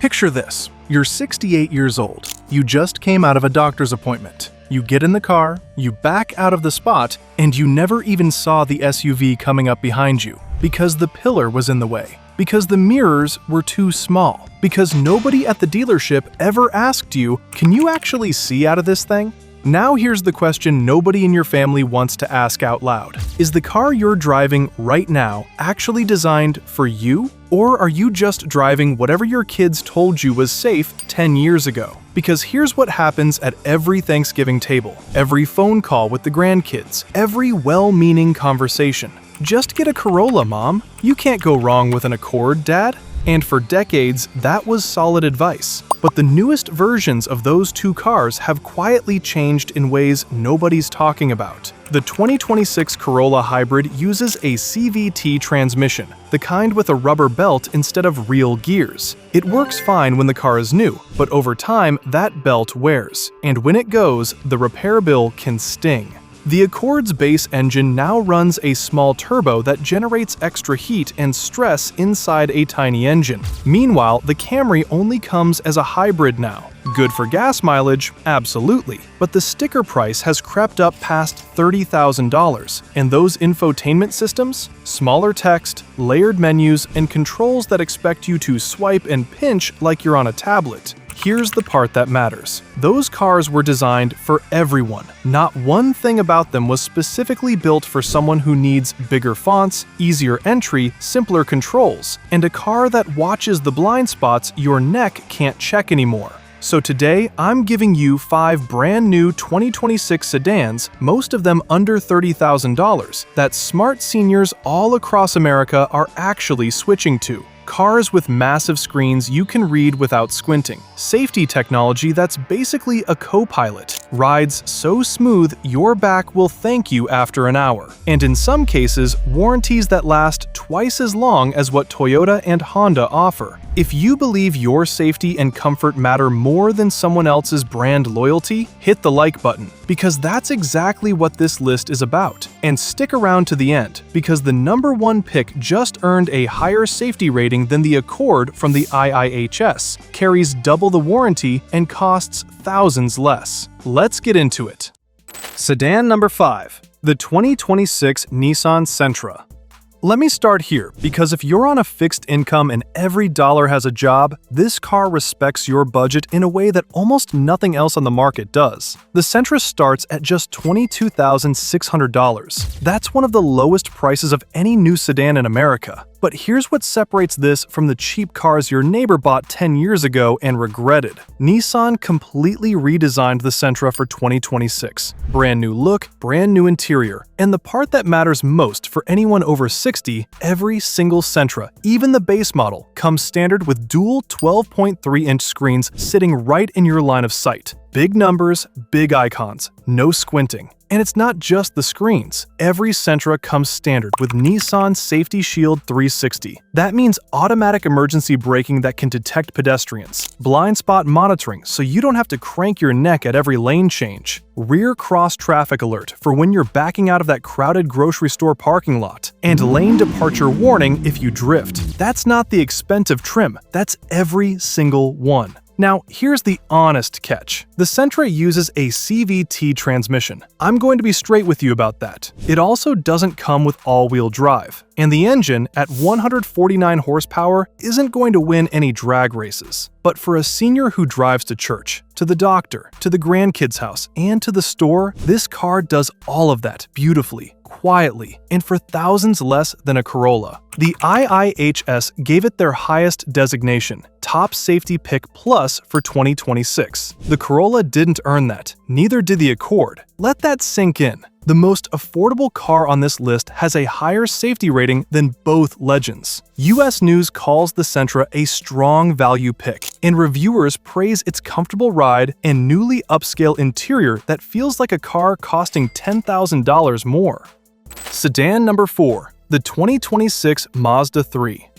Picture this. You're 68 years old. You just came out of a doctor's appointment. You get in the car, you back out of the spot, and you never even saw the SUV coming up behind you because the pillar was in the way, because the mirrors were too small, because nobody at the dealership ever asked you, "Can you actually see out of this thing?" Now here's the question nobody in your family wants to ask out loud. Is the car you're driving right now actually designed for you? Or are you just driving whatever your kids told you was safe 10 years ago? Because here's what happens at every Thanksgiving table, every phone call with the grandkids, every well-meaning conversation. Just get a Corolla, Mom. You can't go wrong with an Accord, Dad. And for decades, that was solid advice. But the newest versions of those two cars have quietly changed in ways nobody's talking about. The 2026 Corolla Hybrid uses a CVT transmission, the kind with a rubber belt instead of real gears. It works fine when the car is new, but over time, that belt wears. And when it goes, the repair bill can sting. The Accord's base engine now runs a small turbo that generates extra heat and stress inside a tiny engine. Meanwhile, the Camry only comes as a hybrid now. Good for gas mileage? Absolutely. But the sticker price has crept up past $30,000. And those infotainment systems? Smaller text, layered menus, and controls that expect you to swipe and pinch like you're on a tablet. Here's the part that matters. Those cars were designed for everyone. Not one thing about them was specifically built for someone who needs bigger fonts, easier entry, simpler controls, and a car that watches the blind spots your neck can't check anymore. So today, I'm giving you 5 brand new 2026 sedans, most of them under $30,000, that smart seniors all across America are actually switching to. Cars with massive screens you can read without squinting. Safety technology that's basically a co-pilot. Rides so smooth your back will thank you after an hour. And in some cases, warranties that last twice as long as what Toyota and Honda offer. If you believe your safety and comfort matter more than someone else's brand loyalty, hit the like button, because that's exactly what this list is about. And stick around to the end, because the #1 pick just earned a higher safety rating than the Accord from the IIHS, carries double the warranty, and costs thousands less. Let's get into it. Sedan number 5. The 2026 Nissan Sentra. Let me start here, because if you're on a fixed income and every dollar has a job, this car respects your budget in a way that almost nothing else on the market does. The Sentra starts at just $22,600. That's one of the lowest prices of any new sedan in America. But here's what separates this from the cheap cars your neighbor bought 10 years ago and regretted. Nissan completely redesigned the Sentra for 2026. Brand new look, brand new interior, and the part that matters most for anyone over 60, every single Sentra, even the base model, comes standard with dual 12.3-inch screens sitting right in your line of sight. Big numbers, big icons, no squinting. And it's not just the screens. Every Sentra comes standard with Nissan Safety Shield 360. That means automatic emergency braking that can detect pedestrians, blind spot monitoring so you don't have to crank your neck at every lane change, rear cross traffic alert for when you're backing out of that crowded grocery store parking lot, and lane departure warning if you drift. That's not the expensive trim, that's every single one. Now, here's the honest catch. The Sentra uses a CVT transmission. I'm going to be straight with you about that. It also doesn't come with all-wheel drive, and the engine, at 149 horsepower, isn't going to win any drag races. But for a senior who drives to church, to the doctor, to the grandkids' house, and to the store, this car does all of that beautifully, quietly, and for thousands less than a Corolla. The IIHS gave it their highest designation, Top Safety Pick Plus for 2026. The Corolla didn't earn that, neither did the Accord. Let that sink in. The most affordable car on this list has a higher safety rating than both legends. US News calls the Sentra a strong value pick, and reviewers praise its comfortable ride and newly upscale interior that feels like a car costing $10,000 more. Sedan number 4. The 2026 Mazda 3.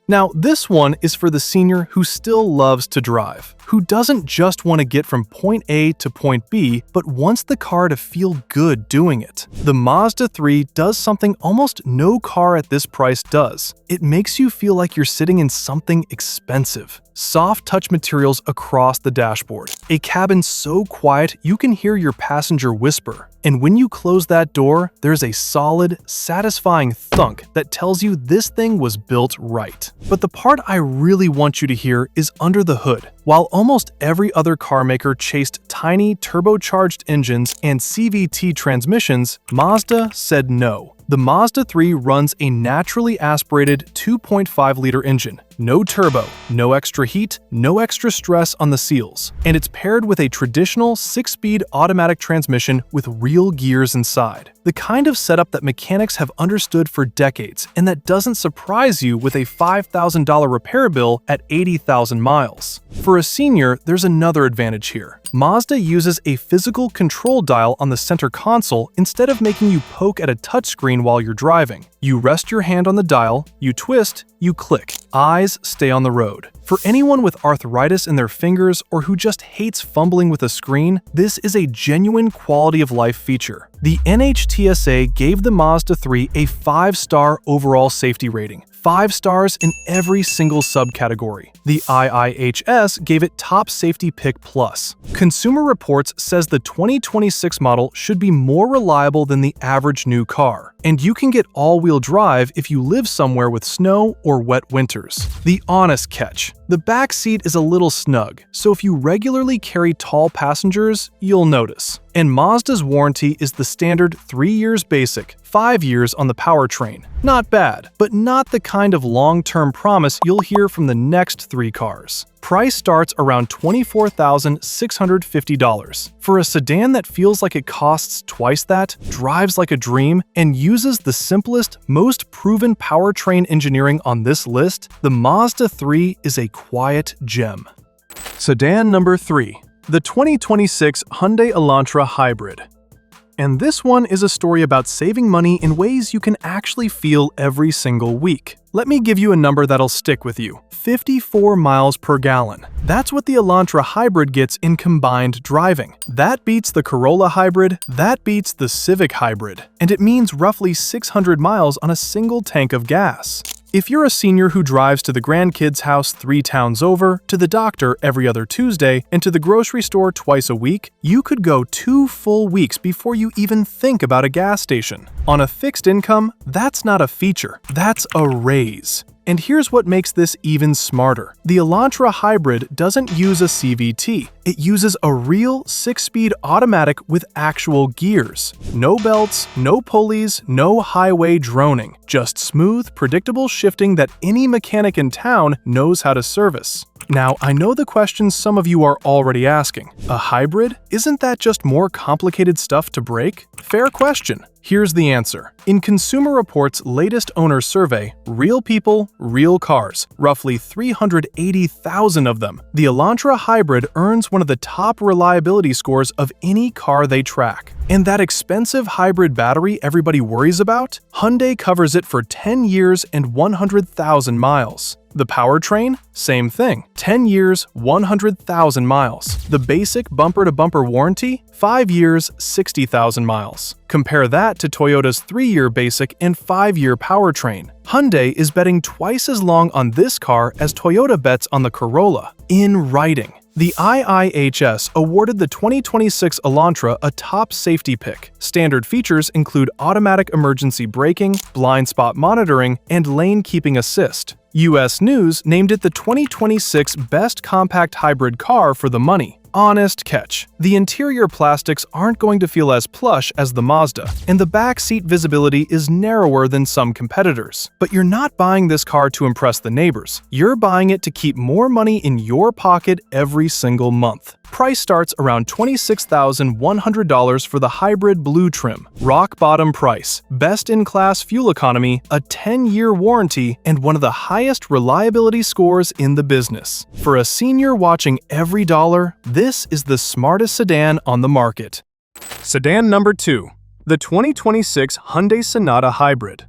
Now, this one is for the senior who still loves to drive. who doesn't just want to get from point A to point B, but wants the car to feel good doing it. The Mazda 3 does something almost no car at this price does. It makes you feel like you're sitting in something expensive. Soft touch materials across the dashboard. A cabin so quiet you can hear your passenger whisper. And when you close that door, there's a solid, satisfying thunk that tells you this thing was built right. But the part I really want you to hear is under the hood. While almost every other car maker chased tiny turbocharged engines and CVT transmissions, Mazda said no. The Mazda 3 runs a naturally aspirated 2.5-liter engine. No turbo, no extra heat, no extra stress on the seals. And it's paired with a traditional 6-speed automatic transmission with real gears inside. The kind of setup that mechanics have understood for decades, and that doesn't surprise you with a $5,000 repair bill at 80,000 miles. For a senior, there's another advantage here. Mazda uses a physical control dial on the center console instead of making you poke at a touchscreen while you're driving. You rest your hand on the dial, you twist, you click. Eyes stay on the road. For anyone with arthritis in their fingers or who just hates fumbling with a screen, this is a genuine quality of life feature. The NHTSA gave the Mazda 3 a 5-star overall safety rating. 5 stars in every single subcategory. The IIHS gave it Top Safety Pick Plus. Consumer Reports says the 2026 model should be more reliable than the average new car. And you can get all-wheel drive if you live somewhere with snow or wet winters. The honest catch: the back seat is a little snug, so if you regularly carry tall passengers, you'll notice. And Mazda's warranty is the standard 3 years basic, 5 years on the powertrain. Not bad, but not the kind of long-term promise you'll hear from the next 3 cars. Price starts around $24,650. For a sedan that feels like it costs twice that, drives like a dream, and uses the simplest, most proven powertrain engineering on this list, the Mazda 3 is a quiet gem. Sedan number 3. The 2026 Hyundai Elantra Hybrid. And this one is a story about saving money in ways you can actually feel every single week. Let me give you a number that'll stick with you: 54 miles per gallon. That's what the Elantra Hybrid gets in combined driving. That beats the Corolla Hybrid, that beats the Civic Hybrid, and it means roughly 600 miles on a single tank of gas. If you're a senior who drives to the grandkids' house 3 towns over, to the doctor every other Tuesday, and to the grocery store twice a week, you could go 2 full weeks before you even think about a gas station. On a fixed income, that's not a feature, that's a raise. And here's what makes this even smarter. The Elantra Hybrid doesn't use a CVT. It uses a real 6-speed automatic with actual gears. No belts, no pulleys, no highway droning. Just smooth, predictable shifting that any mechanic in town knows how to service. Now, I know the question some of you are already asking. A hybrid? Isn't that just more complicated stuff to break? Fair question. Here's the answer. In Consumer Reports' latest owner survey, real people, real cars, roughly 380,000 of them, the Elantra Hybrid earns one of the top reliability scores of any car they track. And that expensive hybrid battery everybody worries about? Hyundai covers it for 10 years and 100,000 miles. The powertrain? Same thing. 10 years, 100,000 miles. The basic bumper-to-bumper warranty? 5 years, 60,000 miles. Compare that to Toyota's 3-year basic and 5-year powertrain. Hyundai is betting twice as long on this car as Toyota bets on the Corolla. In writing. The IIHS awarded the 2026 Elantra a top safety pick. Standard features include automatic emergency braking, blind spot monitoring, and lane keeping assist. US News named it the 2026 Best Compact Hybrid Car for the money. Honest catch. The interior plastics aren't going to feel as plush as the Mazda, and the back seat visibility is narrower than some competitors. But you're not buying this car to impress the neighbors. You're buying it to keep more money in your pocket every single month. Price starts around $26,100 for the Hybrid Blue trim. Rock bottom price, best-in-class fuel economy, a 10-year warranty, and one of the highest reliability scores in the business. For a senior watching every dollar, this is the smartest sedan on the market. Sedan number 2. The 2026 Hyundai Sonata Hybrid.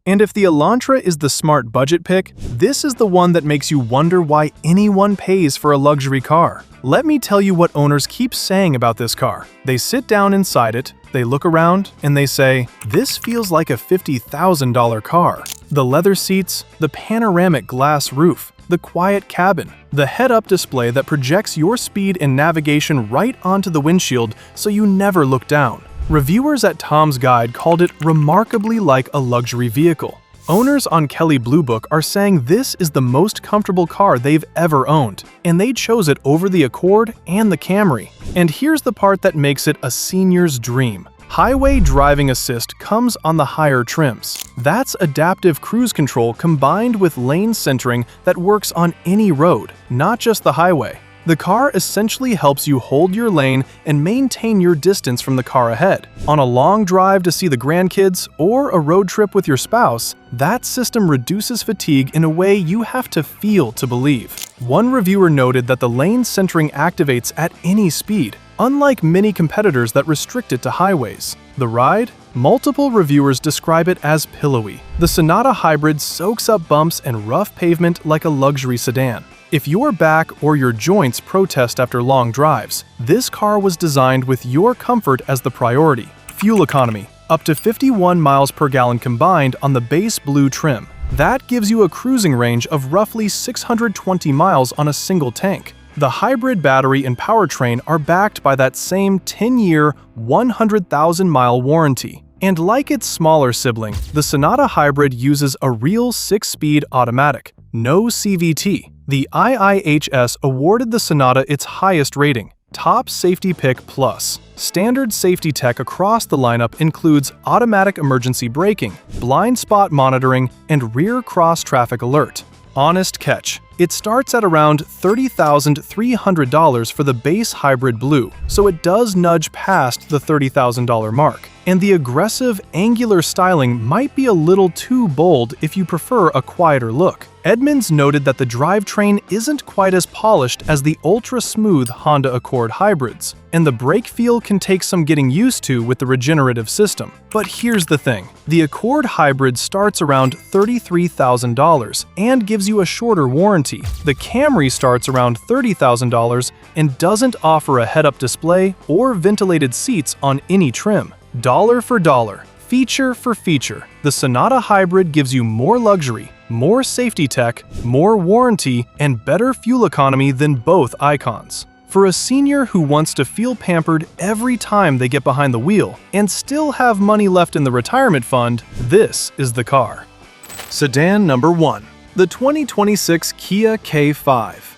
And if the Elantra is the smart budget pick, this is the one that makes you wonder why anyone pays for a luxury car. Let me tell you what owners keep saying about this car. They sit down inside it, they look around, and they say, "This feels like a $50,000 car." The leather seats, the panoramic glass roof, the quiet cabin, the head-up display that projects your speed and navigation right onto the windshield so you never look down. Reviewers at Tom's Guide called it remarkably like a luxury vehicle. Owners on Kelley Blue Book are saying this is the most comfortable car they've ever owned, and they chose it over the Accord and the Camry. And here's the part that makes it a senior's dream. Highway driving assist comes on the higher trims. That's adaptive cruise control combined with lane centering that works on any road, not just the highway. The car essentially helps you hold your lane and maintain your distance from the car ahead. On a long drive to see the grandkids or a road trip with your spouse, that system reduces fatigue in a way you have to feel to believe. One reviewer noted that the lane centering activates at any speed, unlike many competitors that restrict it to highways. The ride? Multiple reviewers describe it as pillowy. The Sonata Hybrid soaks up bumps and rough pavement like a luxury sedan. If your back or your joints protest after long drives, this car was designed with your comfort as the priority. Fuel economy, up to 51 miles per gallon combined on the base blue trim. That gives you a cruising range of roughly 620 miles on a single tank. The hybrid battery and powertrain are backed by that same 10-year, 100,000-mile warranty. And like its smaller sibling, the Sonata Hybrid uses a real 6-speed automatic, no CVT. The IIHS awarded the Sonata its highest rating, Top Safety Pick Plus. Standard safety tech across the lineup includes automatic emergency braking, blind spot monitoring, and rear cross-traffic alert. Honest catch. It starts at around $30,300 for the base hybrid blue, so it does nudge past the $30,000 mark. And the aggressive, angular styling might be a little too bold if you prefer a quieter look. Edmunds noted that the drivetrain isn't quite as polished as the ultra-smooth Honda Accord hybrids, and the brake feel can take some getting used to with the regenerative system. But here's the thing. The Accord hybrid starts around $33,000 and gives you a shorter warranty. The Camry starts around $30,000 and doesn't offer a head-up display or ventilated seats on any trim. Dollar for dollar, feature for feature, the Sonata Hybrid gives you more luxury, more safety tech, more warranty, and better fuel economy than both icons. For a senior who wants to feel pampered every time they get behind the wheel and still have money left in the retirement fund, this is the car. Sedan number 1. The 2026 Kia K5.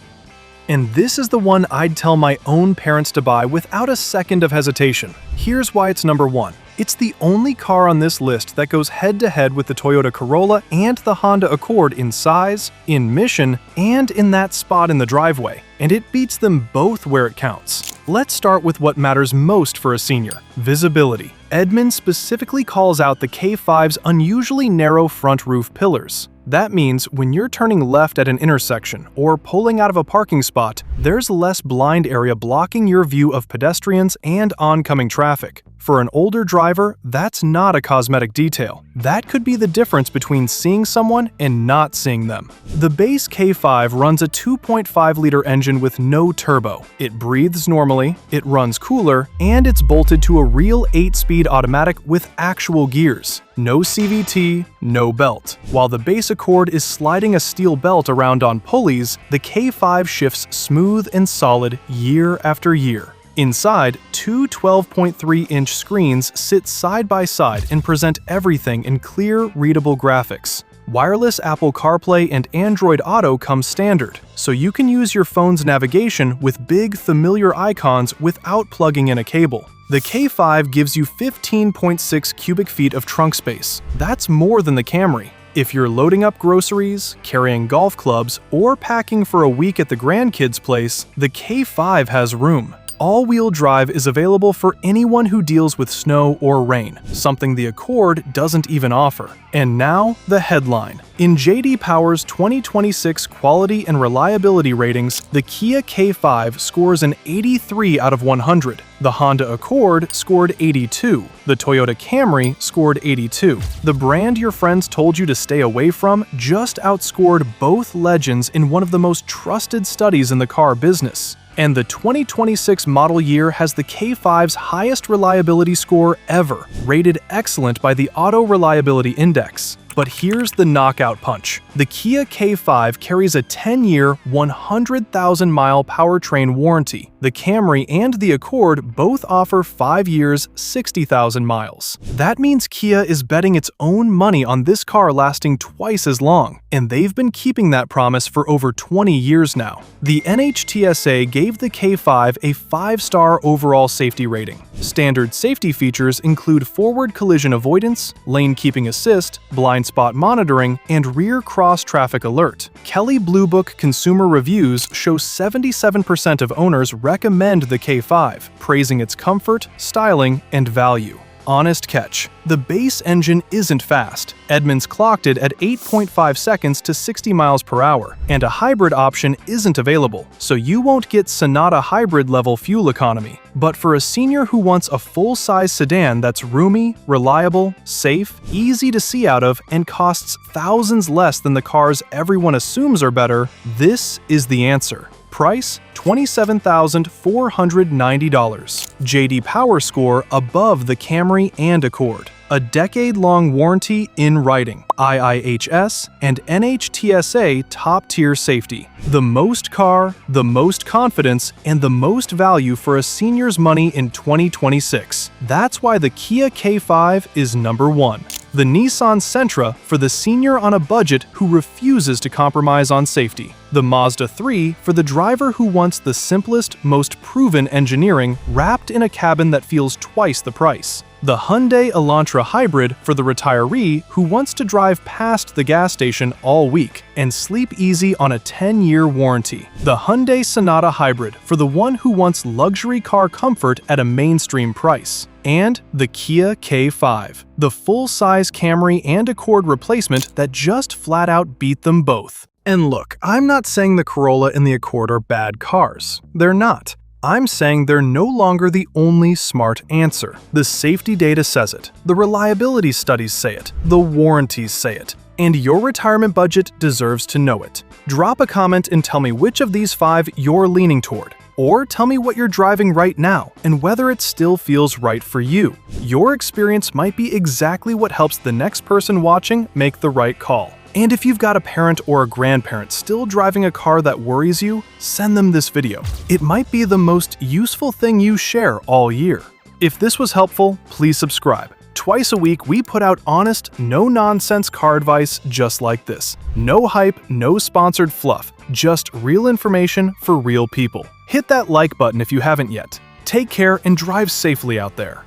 And this is the one I'd tell my own parents to buy without a second of hesitation. Here's why it's number 1. It's the only car on this list that goes head-to-head with the Toyota Corolla and the Honda Accord in size, in mission, and in that spot in the driveway, and it beats them both where it counts. Let's start with what matters most for a senior: visibility. Edmunds specifically calls out the K5's unusually narrow front roof pillars. That means when you're turning left at an intersection or pulling out of a parking spot, there's less blind area blocking your view of pedestrians and oncoming traffic. For an older driver, that's not a cosmetic detail. That could be the difference between seeing someone and not seeing them. The base K5 runs a 2.5-liter engine with no turbo. It breathes normally, it runs cooler, and it's bolted to a real 8-speed automatic with actual gears. No CVT, no belt. While the base Accord is sliding a steel belt around on pulleys, the K5 shifts smooth and solid year after year. Inside, two 12.3-inch screens sit side by side and present everything in clear, readable graphics. Wireless Apple CarPlay and Android Auto come standard, so you can use your phone's navigation with big, familiar icons without plugging in a cable. The K5 gives you 15.6 cubic feet of trunk space. That's more than the Camry. If you're loading up groceries, carrying golf clubs, or packing for a week at the grandkids' place, the K5 has room. All-wheel drive is available for anyone who deals with snow or rain, something the Accord doesn't even offer. And now, the headline. In J.D. Power's 2026 quality and reliability ratings, the Kia K5 scores an 83 out of 100. The Honda Accord scored 82. The Toyota Camry scored 82. The brand your friends told you to stay away from just outscored both legends in one of the most trusted studies in the car business. And the 2026 model year has the K5's highest reliability score ever, rated excellent by the Auto Reliability Index. But here's the knockout punch. The Kia K5 carries a 10-year, 100,000-mile powertrain warranty. The Camry and the Accord both offer 5 years, 60,000 miles. That means Kia is betting its own money on this car lasting twice as long, and they've been keeping that promise for over 20 years now. The NHTSA gave the K5 a 5-star overall safety rating. Standard safety features include forward collision avoidance, lane keeping assist, blind spot monitoring, and rear cross traffic alert. Kelley Blue Book consumer reviews show 77% of owners recommend the K5, praising its comfort, styling, and value. Honest catch. The base engine isn't fast. Edmunds clocked it at 8.5 seconds to 60 miles per hour, and a hybrid option isn't available, so you won't get Sonata Hybrid level fuel economy. But for a senior who wants a full-size sedan that's roomy, reliable, safe, easy to see out of, and costs thousands less than the cars everyone assumes are better, this is the answer. Price, $27,490. J.D. Power score above the Camry and Accord. A decade-long warranty in writing. IIHS and NHTSA top-tier safety. The most car, the most confidence, and the most value for a senior's money in 2026. That's why the Kia K5 is number one. The Nissan Sentra for the senior on a budget who refuses to compromise on safety. The Mazda 3 for the driver who wants the simplest, most proven engineering wrapped in a cabin that feels twice the price. The Hyundai Elantra Hybrid for the retiree who wants to drive past the gas station all week and sleep easy on a 10-year warranty. The Hyundai Sonata Hybrid for the one who wants luxury car comfort at a mainstream price. And the Kia K5, the full-size Camry and Accord replacement that just flat out beat them both. And look, I'm not saying the Corolla and the Accord are bad cars. They're not. I'm saying they're no longer the only smart answer. The safety data says it, the reliability studies say it, the warranties say it, and your retirement budget deserves to know it. Drop a comment and tell me which of these 5 you're leaning toward. Or tell me what you're driving right now and whether it still feels right for you. Your experience might be exactly what helps the next person watching make the right call. And if you've got a parent or a grandparent still driving a car that worries you, send them this video. It might be the most useful thing you share all year. If this was helpful, please subscribe. Twice a week, we put out honest, no-nonsense car advice just like this. No hype, no sponsored fluff, just real information for real people. Hit that like button if you haven't yet. Take care and drive safely out there.